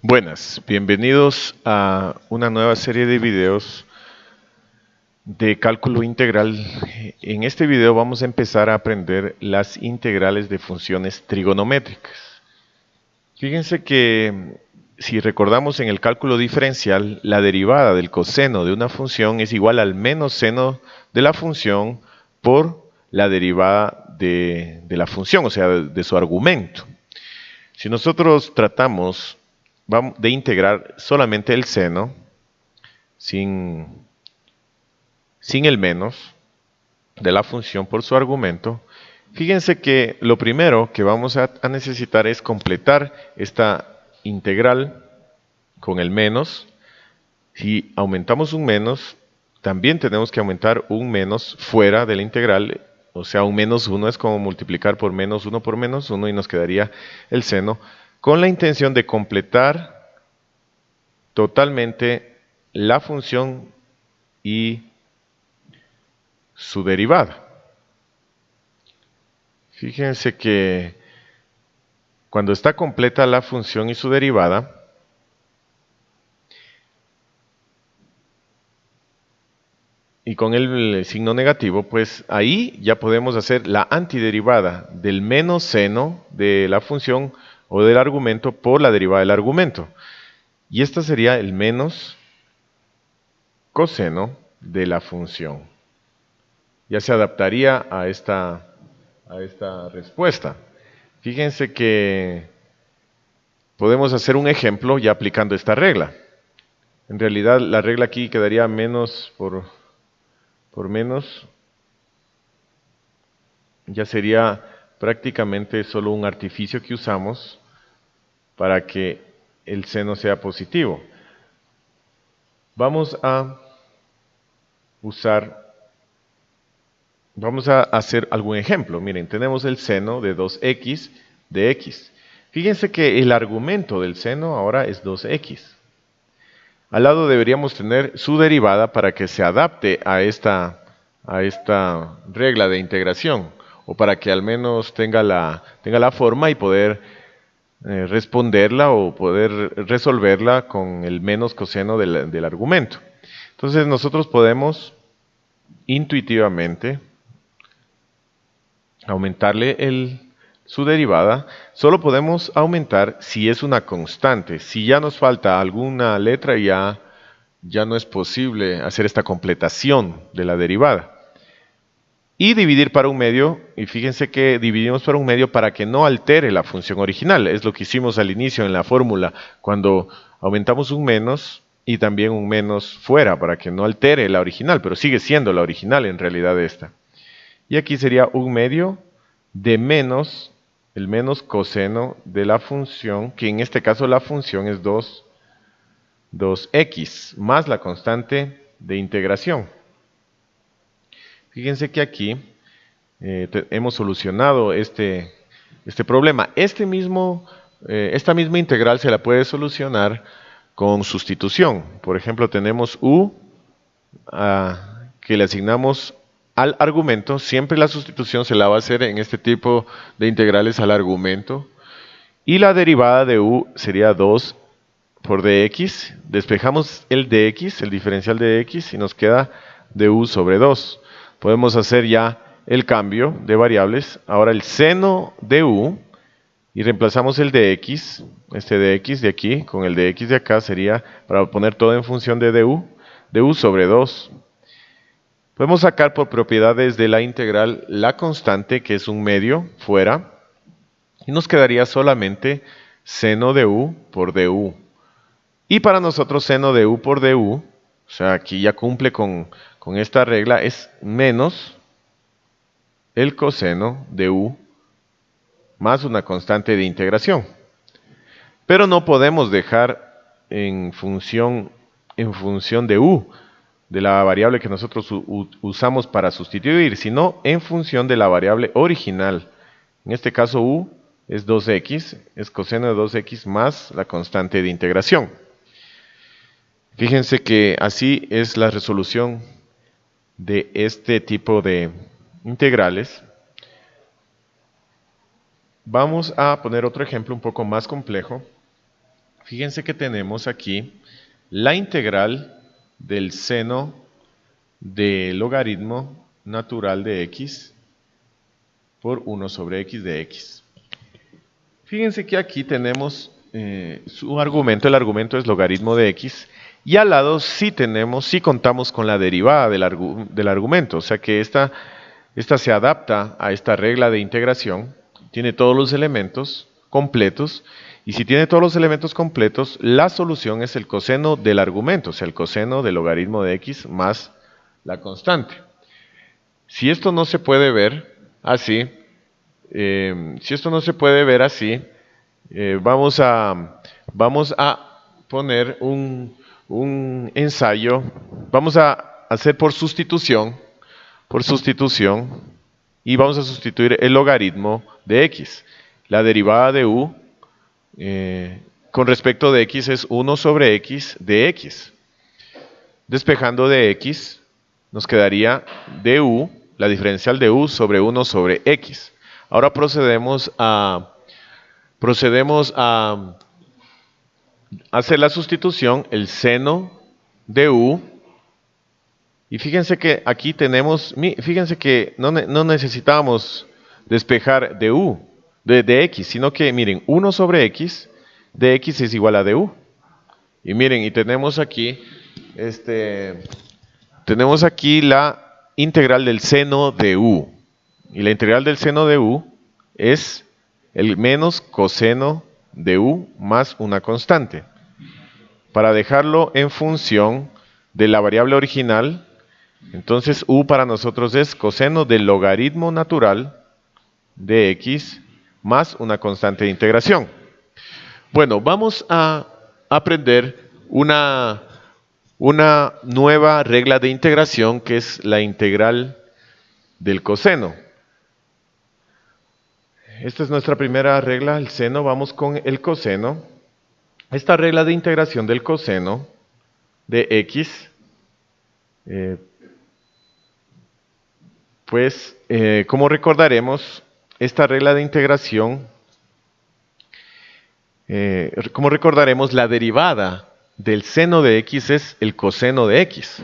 Buenas, bienvenidos a una nueva serie de videos de cálculo integral. En este video vamos a empezar a aprender las integrales de funciones trigonométricas. Fíjense que si recordamos en el cálculo diferencial, la derivada del coseno de una función es igual al menos seno de la función por la derivada de la función, o sea, de su argumento. Si nosotros tratamos de integrar solamente el seno, sin el menos de la función por su argumento, fíjense que lo primero que vamos a necesitar es completar esta integral con el menos. Si aumentamos un menos, también tenemos que aumentar un menos fuera de la integral, o sea, un menos 1 es como multiplicar por menos 1 por menos 1 y nos quedaría el seno, con la intención de completar totalmente la función y su derivada. Fíjense que cuando está completa la función y su derivada, y con el signo negativo, pues ahí ya podemos hacer la antiderivada del menos seno de la función o del argumento por la derivada del argumento. Y esta sería el menos coseno de la función. Ya se adaptaría a esta respuesta. Fíjense que podemos hacer un ejemplo ya aplicando esta regla. En realidad la regla aquí quedaría menos por menos. Ya sería prácticamente solo un artificio que usamos para que el seno sea positivo. Vamos a hacer algún ejemplo. Miren, tenemos el seno de 2x de x. Fíjense que el argumento del seno ahora es 2x. Al lado deberíamos tener su derivada para que se adapte a esta regla de integración, o para que al menos tenga la forma y poder responderla o poder resolverla con el menos coseno del argumento. Entonces nosotros podemos intuitivamente aumentarle su derivada. Solo podemos aumentar si es una constante. Si ya nos falta alguna letra, ya no es posible hacer esta completación de la derivada. Y dividir para un medio, y fíjense que dividimos para un medio para que no altere la función original. Es lo que hicimos al inicio en la fórmula, cuando aumentamos un menos y también un menos fuera, para que no altere la original, pero sigue siendo la original en realidad esta. Y aquí sería un medio de menos, el menos coseno de la función, que en este caso la función es 2x, más la constante de integración. Fíjense que aquí hemos solucionado este problema. Esta misma integral se la puede solucionar con sustitución. Por ejemplo, tenemos u que le asignamos al argumento. Siempre la sustitución se la va a hacer en este tipo de integrales al argumento. Y la derivada de u sería 2 por dx. Despejamos el dx, el diferencial de x, y nos queda du sobre 2. Podemos hacer ya el cambio de variables. Ahora el seno de u, y reemplazamos el dx, este dx de aquí, con el dx de acá, sería, para poner todo en función de du sobre 2. Podemos sacar por propiedades de la integral la constante, que es un medio, fuera, y nos quedaría solamente seno de u por du. Y para nosotros seno de u por du, o sea, aquí ya cumple con esta regla, es menos el coseno de u más una constante de integración. Pero no podemos dejar en función de u, de la variable que nosotros usamos para sustituir, sino en función de la variable original. En este caso u es 2x, es coseno de 2x más la constante de integración. Fíjense que así es la resolución de este tipo de integrales. Vamos a poner otro ejemplo un poco más complejo. fíjense que tenemos aquí la integral del seno del logaritmo natural de x por 1 sobre x de x. Fíjense que aquí tenemos su argumento, el argumento es logaritmo de x, y al lado sí contamos con la derivada del argumento, o sea que esta se adapta a esta regla de integración, tiene todos los elementos completos, y si tiene todos los elementos completos, la solución es el coseno del argumento, o sea el coseno del logaritmo de x más la constante. Si esto no se puede ver así, vamos a poner un ensayo, vamos a hacer por sustitución, y vamos a sustituir el logaritmo de x. La derivada de u con respecto de x es 1 sobre x de x. Despejando de x, nos quedaría du, la diferencial de u sobre 1 sobre x. Ahora procedemos a hacer la sustitución, el seno de u, y fíjense que aquí tenemos, fíjense que no necesitamos despejar de u, de x, sino que miren, 1 sobre x de x es igual a du. Y miren, y tenemos aquí la integral del seno de u. Y la integral del seno de u es el menos coseno de u más una constante. Para dejarlo en función de la variable original, entonces u para nosotros es coseno del logaritmo natural de x más una constante de integración. Bueno, vamos a aprender una nueva regla de integración que es la integral del coseno. Esta es nuestra primera regla, el seno. Vamos con el coseno. Esta regla de integración del coseno de x, como recordaremos, esta regla de integración, la derivada del seno de x es el coseno de x.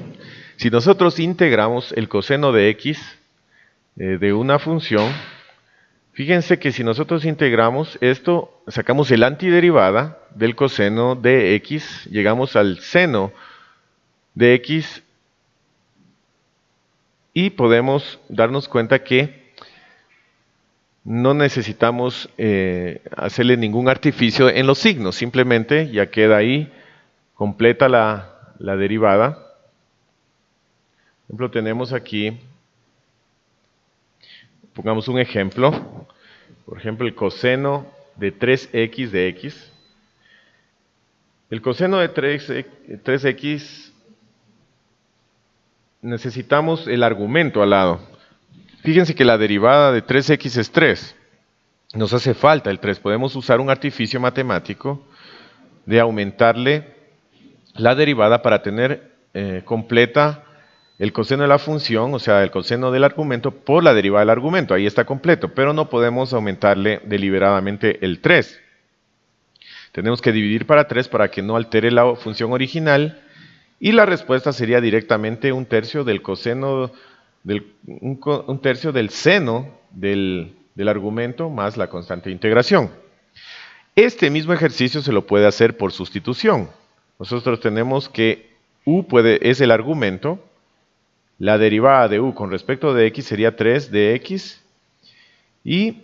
Si nosotros integramos el coseno de x de una función, fíjense que si nosotros integramos esto, sacamos el antiderivada del coseno de x, llegamos al seno de x y podemos darnos cuenta que no necesitamos hacerle ningún artificio en los signos, simplemente ya queda ahí completa la derivada. Por ejemplo, tenemos aquí, pongamos un ejemplo, por ejemplo el coseno de 3x de x. El coseno de 3x, necesitamos el argumento al lado. Fíjense que la derivada de 3x es 3. Nos hace falta el 3. Podemos usar un artificio matemático de aumentarle la derivada para tener completa el coseno de la función, o sea, el coseno del argumento por la derivada del argumento. Ahí está completo, pero no podemos aumentarle deliberadamente el 3. Tenemos que dividir para 3 para que no altere la función original, y la respuesta sería directamente un tercio del coseno, un tercio del seno del argumento más la constante de integración. Este mismo ejercicio se lo puede hacer por sustitución. Nosotros tenemos que u es el argumento, la derivada de u con respecto de x sería 3 de x, y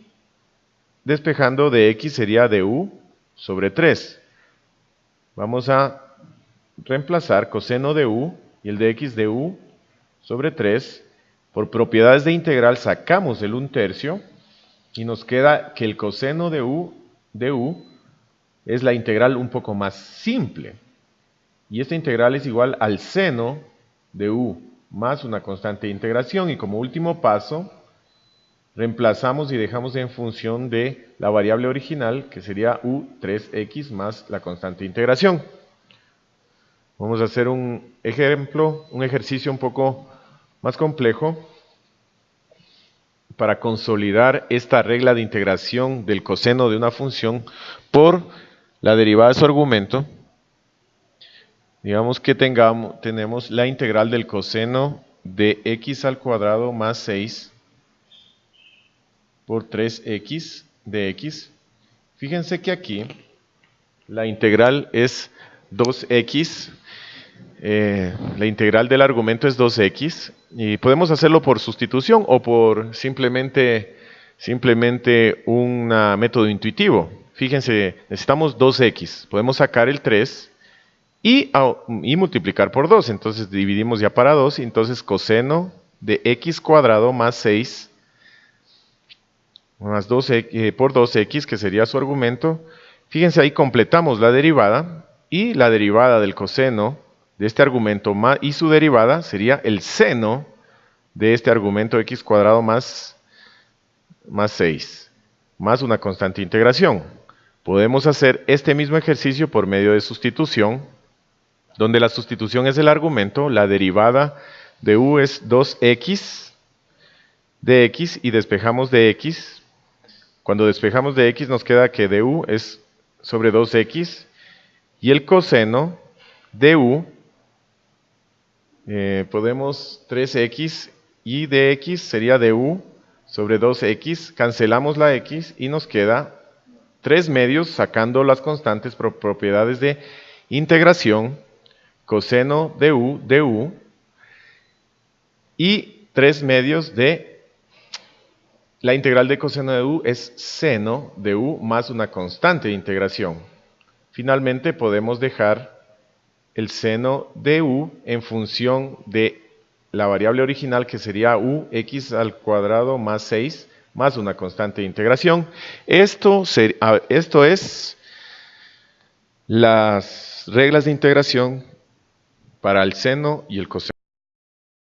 despejando de x sería de u sobre 3. Vamos a reemplazar coseno de u y el de x de u sobre 3. Por propiedades de integral sacamos el 1/3 y nos queda que el coseno de u es la integral un poco más simple. Y esta integral es igual al seno de u más una constante de integración. Y como último paso, reemplazamos y dejamos en función de la variable original, que sería u3x más la constante de integración. Vamos a hacer un ejemplo, un ejercicio un poco más complejo para consolidar esta regla de integración del coseno de una función por la derivada de su argumento. Digamos que tenemos la integral del coseno de x al cuadrado más 6 por 3x de x. Fíjense que aquí la integral es 2x, la integral del argumento es 2x, y podemos hacerlo por sustitución o por simplemente un método intuitivo. Fíjense, necesitamos 2x, podemos sacar el 3 y multiplicar por 2, entonces dividimos ya para 2, entonces coseno de x cuadrado más 6 más 2, por 2x, que sería su argumento. Fíjense, ahí completamos la derivada, y la derivada del coseno de este argumento y su derivada sería el seno de este argumento x cuadrado más 6, más una constante de integración. Podemos hacer este mismo ejercicio por medio de sustitución, donde la sustitución es el argumento, la derivada de u es 2x de x, y despejamos de x. Cuando despejamos de x nos queda que du es sobre 2x, y el coseno de u, podemos 3x, y de x sería du sobre 2x, cancelamos la x y nos queda 3 medios, sacando las constantes propiedades de integración, coseno de u, du, y 3 medios de la integral de coseno de u es seno de u más una constante de integración. Finalmente podemos dejar el seno de u en función de la variable original, que sería u x al cuadrado más 6 más una constante de integración. Esto es las reglas de integración para el seno y el coseno.